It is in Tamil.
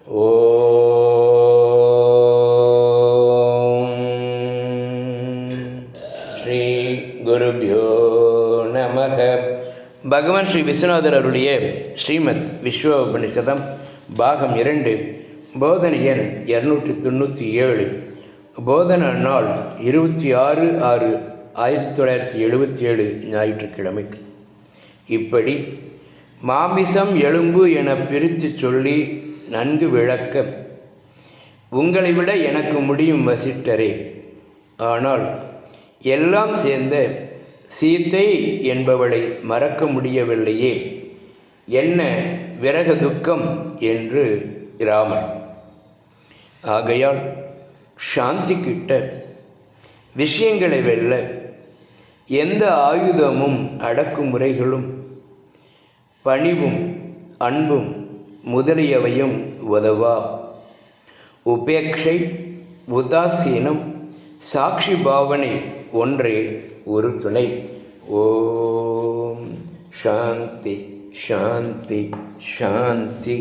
ஓம் ஸ்ரீ குருப்யோ நமக. பகவான் ஸ்ரீ விஸ்வநாதர் அருளிய ஸ்ரீமத் விஸ்வ உபநிஷதம் பாகம் 2, போதனை எண் 297, போதனா நாள் 26/6/1977 ஞாயிற்றுக்கிழமை. இப்படி மாமிசம் எலும்பு என பிரித்து சொல்லி நன்கு விளக்க உங்களை விட எனக்கு முடியும் வசிட்டரே. ஆனால் எல்லாம் சேர்ந்த சீத்தை என்பவளை மறக்க முடியவில்லையே, என்ன விரக துக்கம் என்று ராமன். ஆகையால் சாந்தி கிட்ட விஷயங்களை வெல்ல எந்த ஆயுதமும் அடக்குமுறைகளும் பணிவும் அன்பும் முதலியவையும் உதவா. உபேட்சை, உதாசீனம், சாட்சி பாவனை ஒன்றே ஒரு துணை. ஓம் சாந்தி சாந்தி சாந்தி.